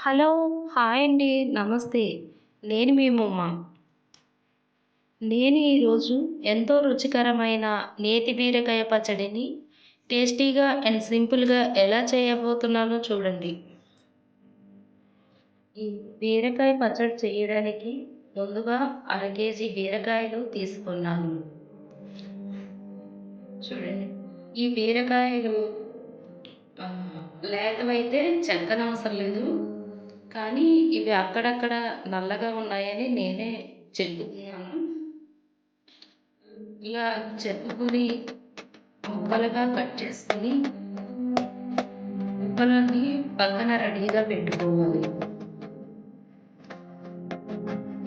Hello! Hi అండి. నమస్తే. నేను మీ ఉమ. నేను ఈరోజు ఎంతో రుచికరమైన నేతి బీరకాయ పచ్చడిని టేస్టీగా అండ్ సింపుల్‌గా ఎలా చేయబోతున్నానో చూడండి. ఈ బీరకాయ పచ్చడి చేయడానికి ముందుగా అర కేజీ బీరకాయలు తీసుకున్నాను. చూడండి. ఈ బీరకాయలు లేతవైతే చెక్కనవసరం లేదు. కానీ ఇవి అక్కడక్కడ నల్లగా ఉన్నాయని నేనే చెక్కుకున్నాను. ఇలా చెక్కుకొని ముక్కలుగా కట్ చేసుకొని ముక్కలన్నీ పక్కన రెడీగా పెట్టుకోవాలి.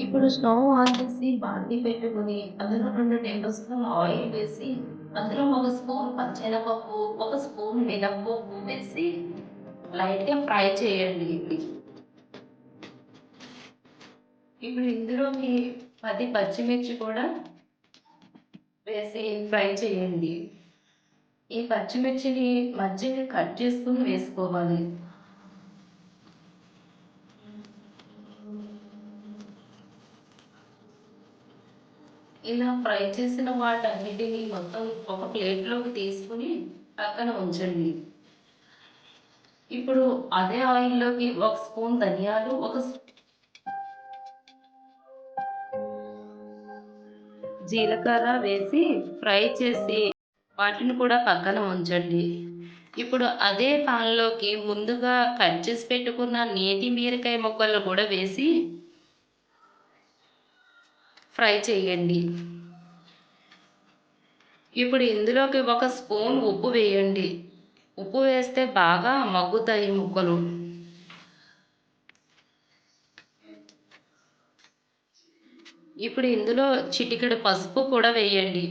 ఇప్పుడు స్టవ్ ఆన్ చేసి బాండీ పెట్టుకొని అందులో 2 టేబుల్ స్పూన్ ఆయిల్ వేసి అందులో 1 స్పూన్ పచ్చెనపప్పు, 1 స్పూన్ మినప్పప్పు వేసి లైట్‌గా ఫ్రై చేయండి. ఇప్పుడు ఇందులోకి 10 పచ్చిమిర్చి కూడా వేసి ఫ్రై చేయండి. ఈ పచ్చిమిర్చిని మధ్యలో కట్ చేసుకొని వేసుకోవాలి. ఇలా ఫ్రై చేసిన వాటన్నిటిని మొత్తం ఒక ప్లేట్లోకి తీసుకుని పక్కన ఉంచండి. ఇప్పుడు అదే ఆయిల్లోకి 1 స్పూన్ ధనియాలు, జీలకర్ర వేసి ఫ్రై చేసి వాటిని కూడా పక్కన ఉంచండి. ఇప్పుడు అదే పాన్లోకి ముందుగా కట్ చేసి పెట్టుకున్న నేతి బీరకాయ ముక్కలు కూడా వేసి ఫ్రై చేయండి. ఇప్పుడు ఇందులోకి 1 స్పూన్ ఉప్పు వేయండి. ఉప్పు వేస్తే బాగా మగ్గుతాయి ముక్కలు. ఇప్పుడు ఇందులో చిటికెడు పసుపు కూడా వేయండి.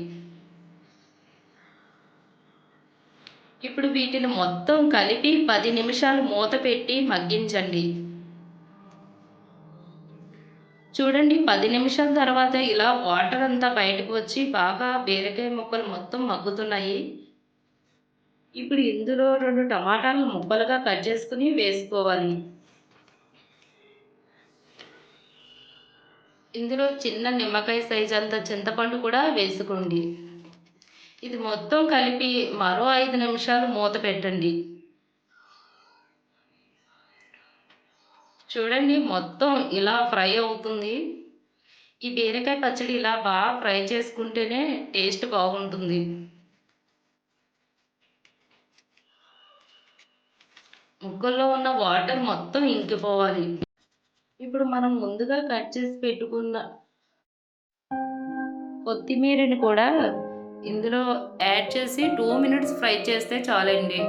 ఇప్పుడు వీటిని మొత్తం కలిపి 10 నిమిషాలు మూత పెట్టి మగ్గించండి. చూడండి, 10 నిమిషాల తర్వాత ఇలా వాటర్ అంతా బయటకు వచ్చి బాగా బీరకాయ ముక్కలు మొత్తం మగ్గుతున్నాయి. ఇప్పుడు ఇందులో 2 టమాటాలు ముక్కలుగా కట్ చేసుకుని వేసుకోవాలి. ఇందులో చిన్న నిమ్మకాయ సైజ్ అంత చింతపండు కూడా వేసుకోండి. ఇది మొత్తం కలిపి మరో 5 నిమిషాలు మూత పెట్టండి. చూడండి, మొత్తం ఇలా ఫ్రై అవుతుంది. ఈ బీరకాయ పచ్చడి ఇలా బాగా ఫ్రై చేసుకుంటేనే టేస్ట్ బాగుంటుంది. ముక్కల్లో ఉన్న వాటర్ మొత్తం ఇంకిపోవాలి. ఇప్పుడు మనం ముందుగా కట్ చేసి పెట్టుకున్న కొత్తిమీరని కూడా ఇందులో యాడ్ చేసి 2 మినిట్స్ ఫ్రై చేస్తే చాలండి.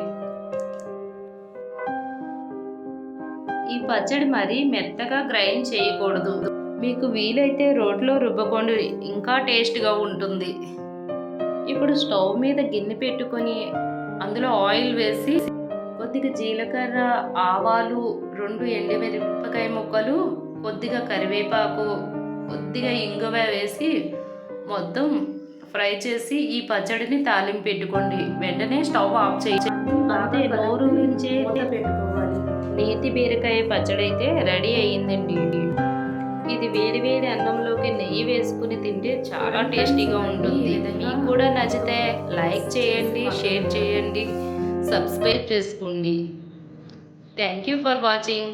ఈ పచ్చడి మరీ మెత్తగా గ్రైండ్ చేయకూడదు. మీకు వీలైతే రోట్లో రుబ్బకోండి, ఇంకా టేస్ట్గా ఉంటుంది. ఇప్పుడు స్టవ్ మీద గిన్నె పెట్టుకొని అందులో ఆయిల్ వేసి కొద్దిగా జీలకర్ర, ఆవాలు, 2 ఎండుమిరపకాయ ముక్కలు, కొద్దిగా కరివేపాకు, కొద్దిగా ఇంగువ వేసి మొత్తం ఫ్రై చేసి ఈ పచ్చడిని తాలింపు పెట్టుకోండి. వెంటనే స్టవ్ ఆఫ్ చేయండి. అంతే, నోరు నుంచే పెట్టుకోవాలి. నేతి బీరకాయ పచ్చడి అయితే రెడీ అయ్యిందండి. ఇది వేడి వేడి అన్నంలోకి నెయ్యి వేసుకుని తింటే చాలా టేస్టీగా ఉంటుంది. మీకు కూడా నచ్చితే లైక్ చేయండి, షేర్ చేయండి, సబ్స్క్రైబ్ చేసుకోండి. Thank you for watching.